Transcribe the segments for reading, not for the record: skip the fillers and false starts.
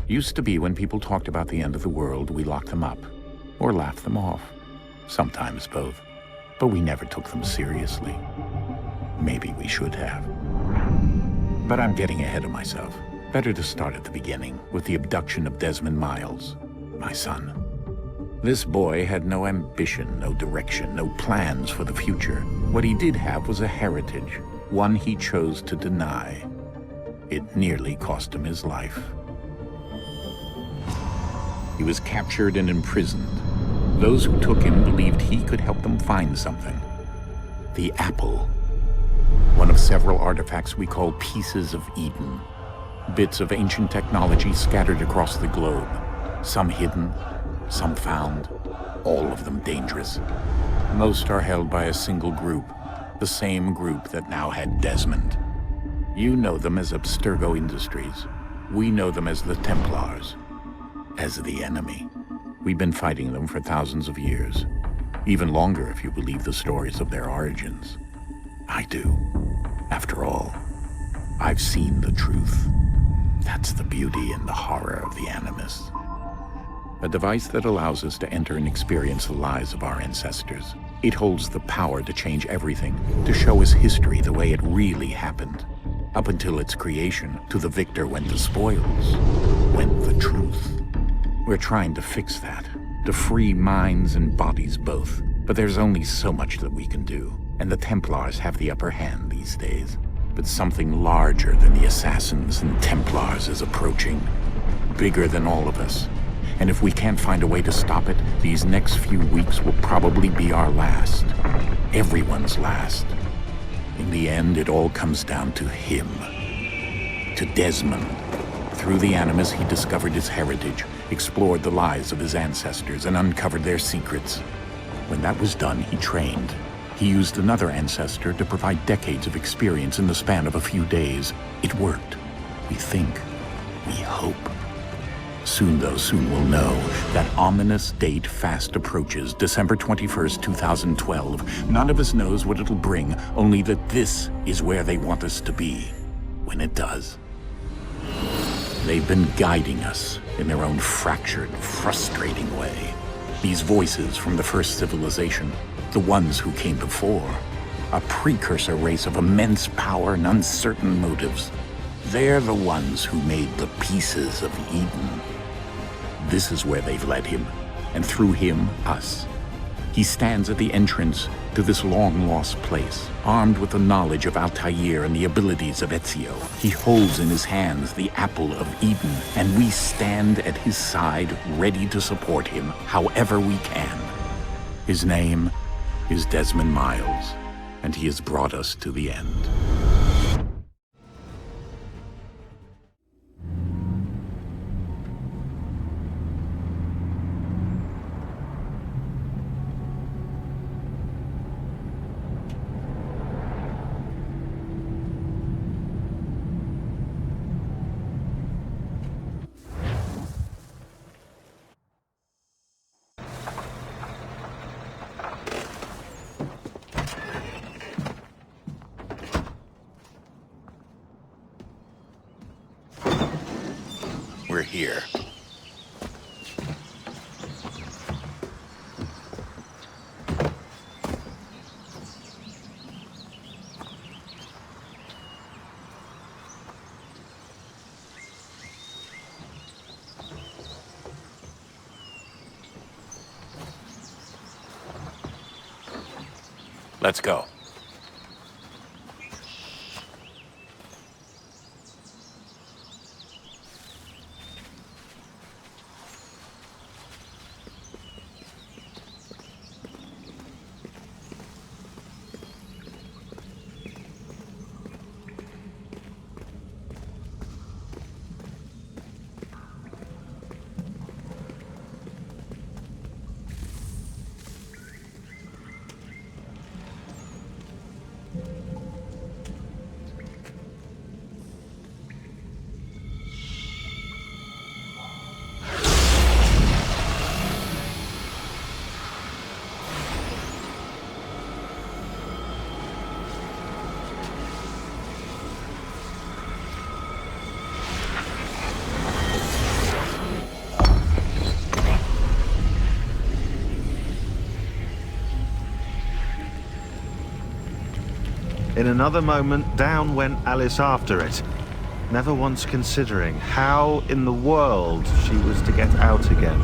Used to be when people talked about the end of the world, we locked them up, or laughed them off. Sometimes both. But we never took them seriously. Maybe we should have. But I'm getting ahead of myself. Better to start at the beginning, with the abduction of Desmond Miles, my son. This boy had no ambition, no direction, no plans for the future. What he did have was a heritage, one he chose to deny. It nearly cost him his life. He was captured and imprisoned. Those who took him believed he could help them find something. The apple. One of several artifacts we call pieces of Eden. Bits of ancient technology scattered across the globe. Some hidden, some found, all of them dangerous. Most are held by a single group, the same group that now had Desmond. You know them as Abstergo Industries. We know them as the Templars, as the enemy. We've been fighting them for thousands of years, even longer if you believe the stories of their origins. I do. After all, I've seen the truth. That's the beauty and the horror of the Animus. A device that allows us to enter and experience the lives of our ancestors. It holds the power to change everything, to show us history the way it really happened. Up until its creation, to the victor went the spoils, went the truth. We're trying to fix that, to free minds and bodies both. But there's only so much that we can do, and the Templars have the upper hand these days. But something larger than the Assassins and Templars is approaching, bigger than all of us. And if we can't find a way to stop it, these next few weeks will probably be our last. Everyone's last. In the end, it all comes down to him. To Desmond. Through the Animus, he discovered his heritage, explored the lives of his ancestors, and uncovered their secrets. When that was done, he trained. He used another ancestor to provide decades of experience in the span of a few days. It worked. We think. We hope. Soon we'll know. That ominous date fast approaches, December 21st, 2012. None of us knows what it'll bring, only that this is where they want us to be, when it does. They've been guiding us in their own fractured, frustrating way. These voices from the first civilization, the ones who came before, a precursor race of immense power and uncertain motives. They're the ones who made the pieces of Eden. This is where they've led him, and through him, us. He stands at the entrance to this long-lost place, armed with the knowledge of Altair and the abilities of Ezio. He holds in his hands the apple of Eden, and we stand at his side, ready to support him however we can. His name is Desmond Miles, and he has brought us to the end. We're here. Let's go. In another moment, down went Alice after it, never once considering how in the world she was to get out again.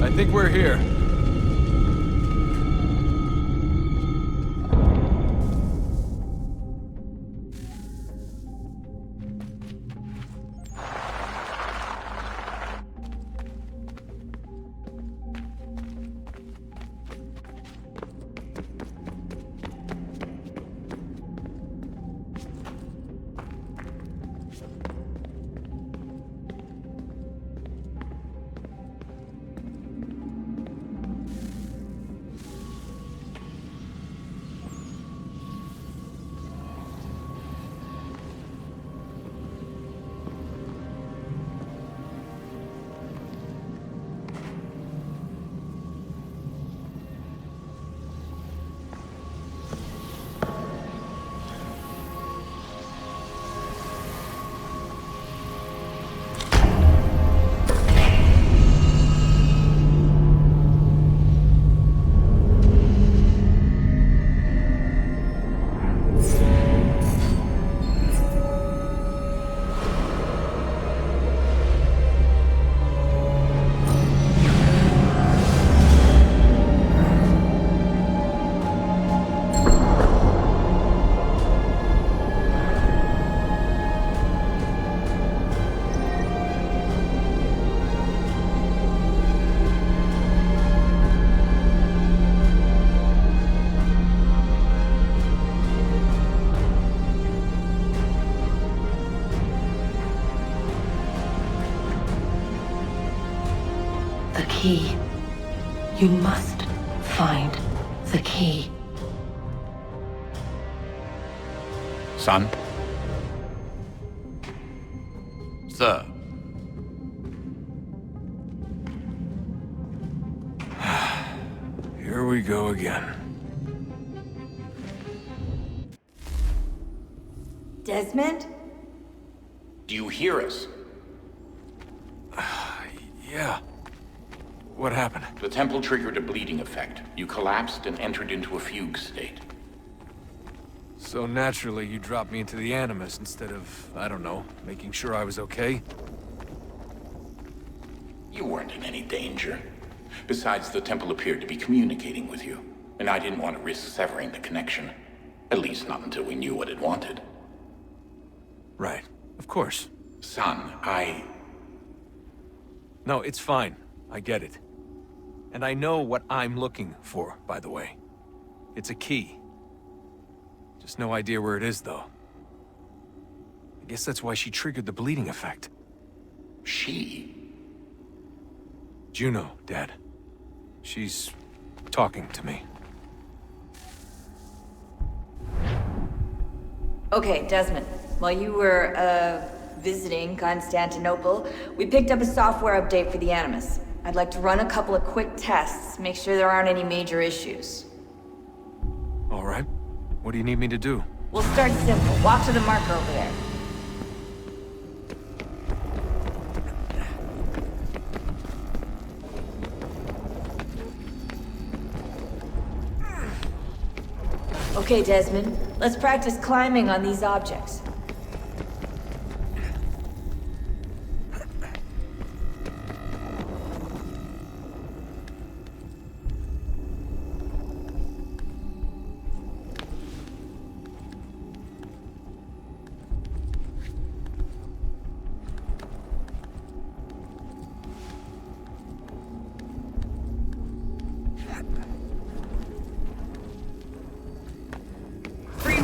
I think we're here. The key. You must find the key. Son? Sir. Here we go again. Desmond? Do you hear us? Yeah. What happened? The temple triggered a bleeding effect. You collapsed and entered into a fugue state. So naturally, you dropped me into the Animus instead of, I don't know, making sure I was okay? You weren't in any danger. Besides, the temple appeared to be communicating with you, and I didn't want to risk severing the connection. At least not until we knew what it wanted. Right. Of course. Son, No, it's fine. I get it. And I know what I'm looking for, by the way. It's a key. Just no idea where it is, though. I guess that's why she triggered the bleeding effect. She? Juno, Dad. She's talking to me. Okay, Desmond. While you were, visiting Constantinople, we picked up a software update for the Animus. I'd like to run a couple of quick tests, make sure there aren't any major issues. All right. What do you need me to do? We'll start simple. Walk to the marker over there. Okay, Desmond. Let's practice climbing on these objects.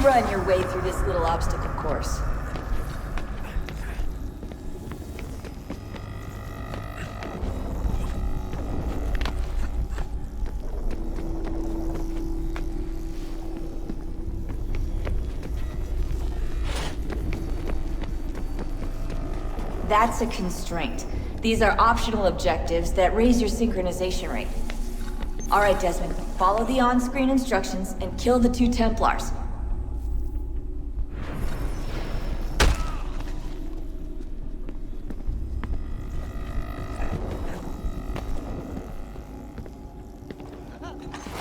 Run your way through this little obstacle course. That's a constraint. These are optional objectives that raise your synchronization rate. Alright, Desmond, follow the on-screen instructions and kill the 2 Templars.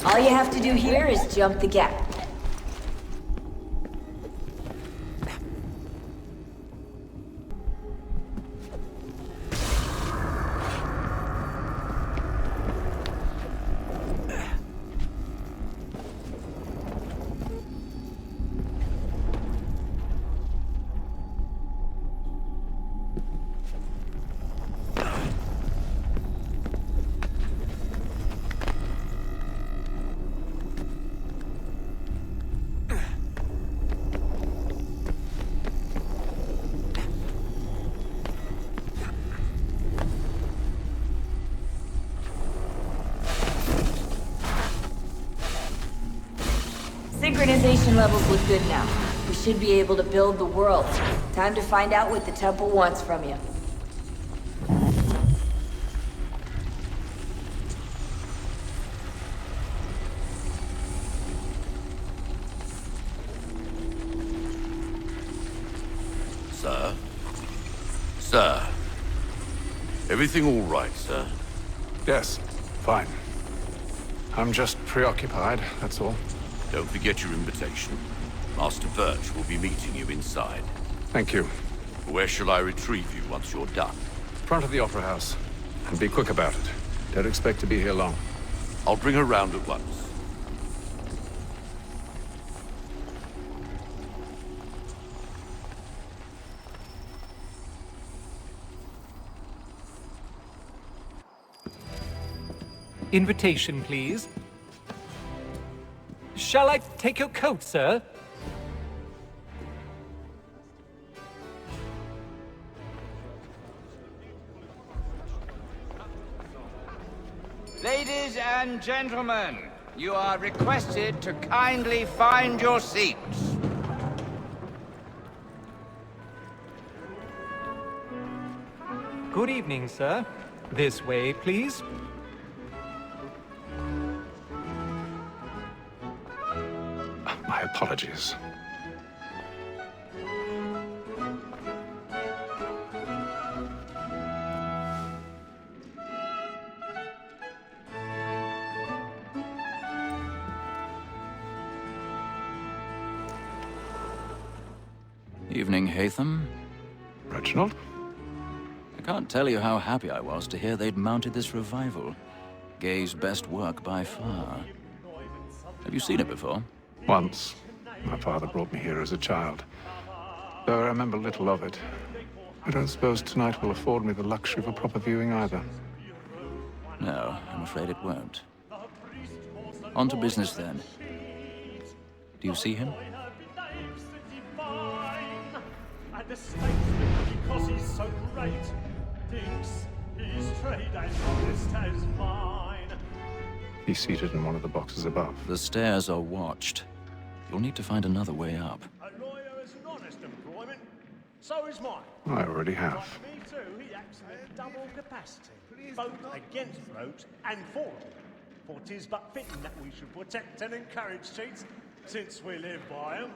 All you have to do here is jump the gap. Synchronization levels look good now. We should be able to build the world. Time to find out what the temple wants from you. Sir? Sir? Everything all right, sir? Yes, fine. I'm just preoccupied, that's all. Don't forget your invitation. Master Birch will be meeting you inside. Thank you. Where shall I retrieve you once you're done? Front of the Opera House. And be quick about it. Don't expect to be here long. I'll bring her round at once. Invitation, please. Shall I take your coat, sir? Ladies and gentlemen, you are requested to kindly find your seats. Good evening, sir. This way, please. My apologies. Evening, Haytham. Reginald? I can't tell you how happy I was to hear they'd mounted this revival. Gay's best work by far. Have you seen it before? Once. My father brought me here as a child. Though I remember little of it. I don't suppose tonight will afford me the luxury of a proper viewing either. No, I'm afraid it won't. On to business then. Do you see him? And the statesman, because he's so great, thinks his trade as honest as mine. He's seated in one of the boxes above. The stairs are watched. You'll need to find another way up. A lawyer is an honest employment, so is mine. I already have. Like me too, he acts in double capacity, both against rogues and for them. For 'tis but fitting that we should protect and encourage cheats, since we live by them.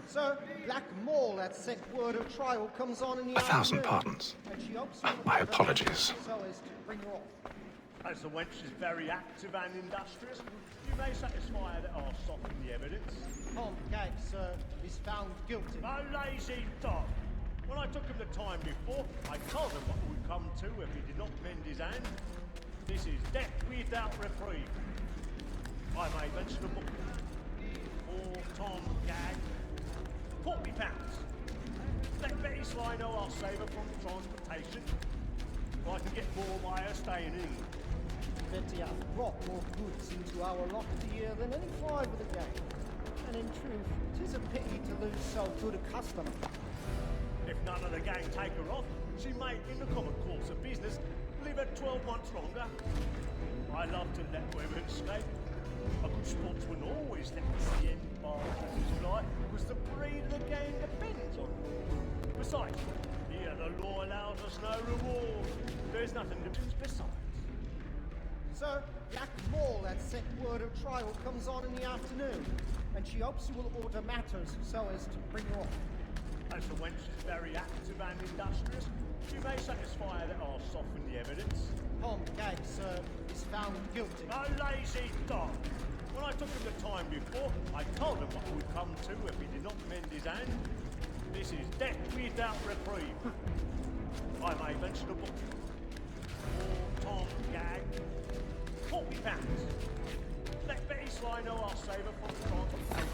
Sir, Black Mall had sent word of trial comes on in the 1,000 afternoon, pardons. and she hopes My apologies. so as to bring her off. As the wench is very active and industrious, you may satisfy her that I'll soften the evidence. Tom Gag, sir, is found guilty. A lazy dog! When I took him the time before, I told him what would come to if he did not mend his hand. This is death without reprieve. I may mention a book. For Tom Gag, £40. Let Betty Sly know I'll save her from transportation. I can get more by her staying in. Betty hath brought more goods into our lofty year than any five of the gang. And in truth, 'tis a pity to lose so good a customer. If none of the gang take her off, she may, in the common course of business, live her 12 months longer. I love to let women escape. A good sportsman always lets the end barges fly, because the breed of the gang depends on them. Besides, here the The law allows us no reward. There's nothing to do besides. Sir, Black Maul had set word her trial comes on in the afternoon, and she hopes you will order matters so as to bring her off. As the wench is very active and industrious, she may satisfy that I'll soften the evidence. Tom Gag, sir, is found guilty. A lazy dog! When I took him the time before, I told him what would come to if he did not mend his hand. This is death without reprieve. I may venture the book. For Tom Gag, £40. Let Betty Sly know I'll save her from transportation.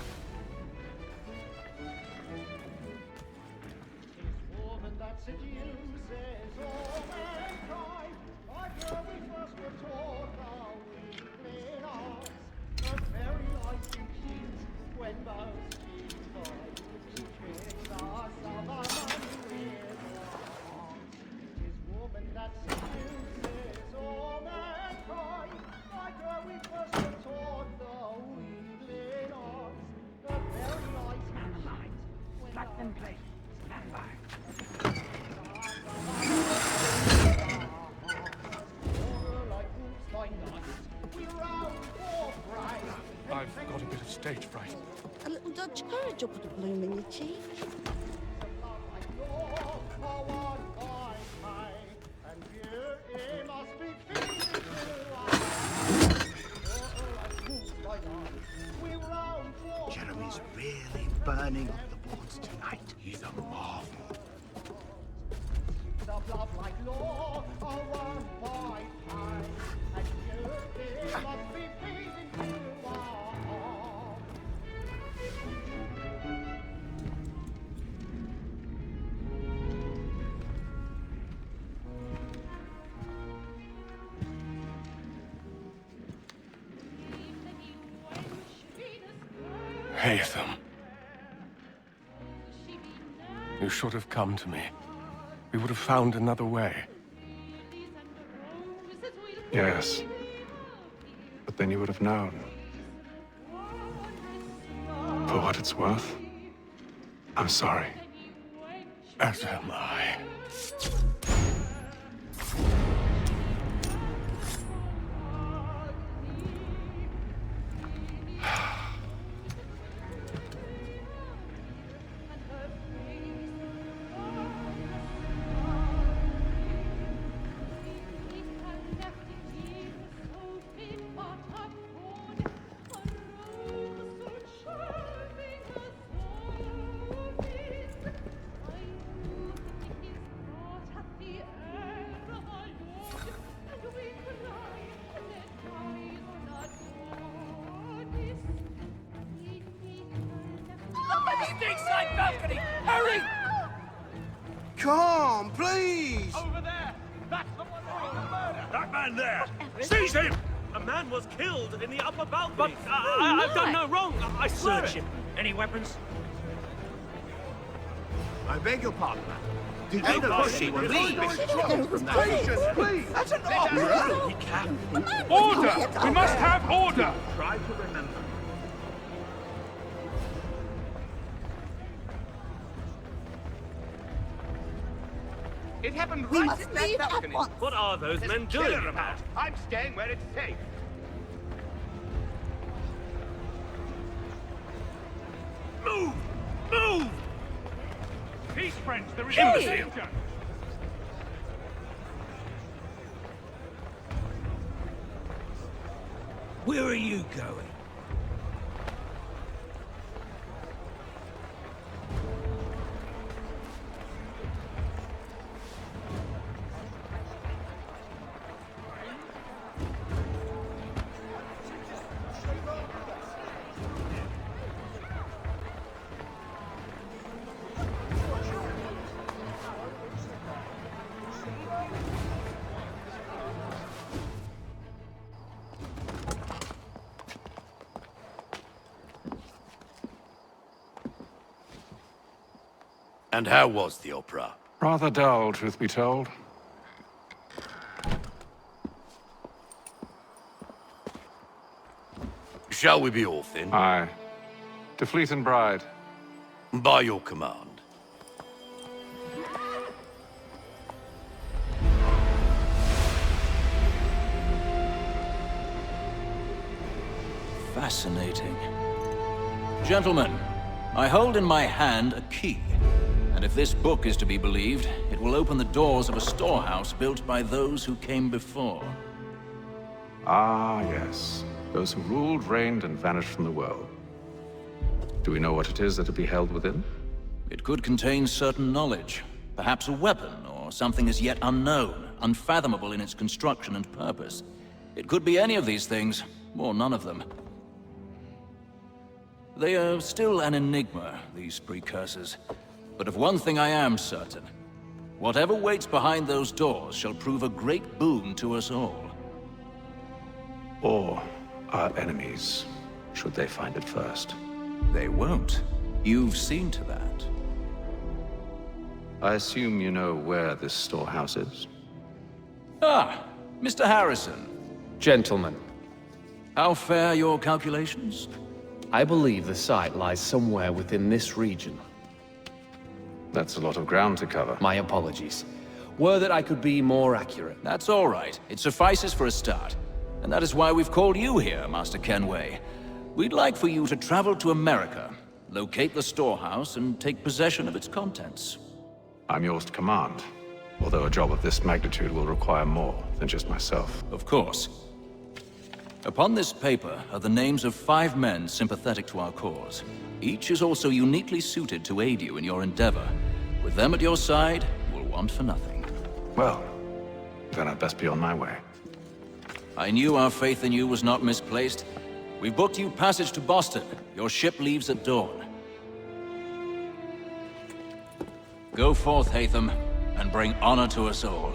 Woman that seduces all mankind, like her we first were taught how weakling arts, the very life you cheat when most she fight. She tricks us of our money with her arms. 'Tis woman that seduces all mankind, like her we first were taught the weakling arts, the very life you cheat. Back then, please. Stand by. I've got a bit of stage fright. A little Dutch courage will put a bloom in your cheek. Jeremy's really burning up the boards tonight. He's a marvel. The love like law, a one by time, and you must be pleasing to all. Haytham. You should have come to me. We would have found another way. Yes. But then you would have known. For what it's worth, I'm sorry. As am I. Come, please! Over there! That's the one doing the murder! That man there! Seize him! A man was killed in the upper balcony. But I've done no wrong. I swear Search him. Any weapons? I beg your pardon. Did Hey, you know push she it, was please. from that? Patience, please! That's an order! He can. Order! We must have order! Try to remember. It happened We right must in that leave at balcony. once. What are those There's men a killer doing? about. I'm staying where it's safe. Move! Move! Peace, friends, there is Imbecile! Where are you going? And how was the opera? Rather dull, truth be told. Shall we be off then? Aye. To Fleet and Bride. By your command. Fascinating. Gentlemen, I hold in my hand a key. And if this book is to be believed, it will open the doors of a storehouse built by those who came before. Ah, yes. Those who ruled, reigned, and vanished from the world. Do we know what it is that will be held within? It could contain certain knowledge. Perhaps a weapon, or something as yet unknown, unfathomable in its construction and purpose. It could be any of these things, or none of them. They are still an enigma, these precursors. But of one thing I am certain. Whatever waits behind those doors shall prove a great boon to us all. Or our enemies, should they find it first. They won't. You've seen to that. I assume you know where this storehouse is? Ah, Mr. Harrison. Gentlemen, How fare your calculations? I believe the site lies somewhere within this region. That's a lot of ground to cover. My apologies. Were that I could be more accurate. That's all right. It suffices for a start. And that is why we've called you here, Master Kenway. We'd like for you to travel to America, locate the storehouse, and take possession of its contents. I'm yours to command. Although a job of this magnitude will require more than just myself. Of course. Upon this paper are the names of 5 men sympathetic to our cause. Each is also uniquely suited to aid you in your endeavor. With them at your side, you'll want for nothing. Well, then I'd best be on my way. I knew our faith in you was not misplaced. We've booked you passage to Boston. Your ship leaves at dawn. Go forth, Hatham, and bring honor to us all.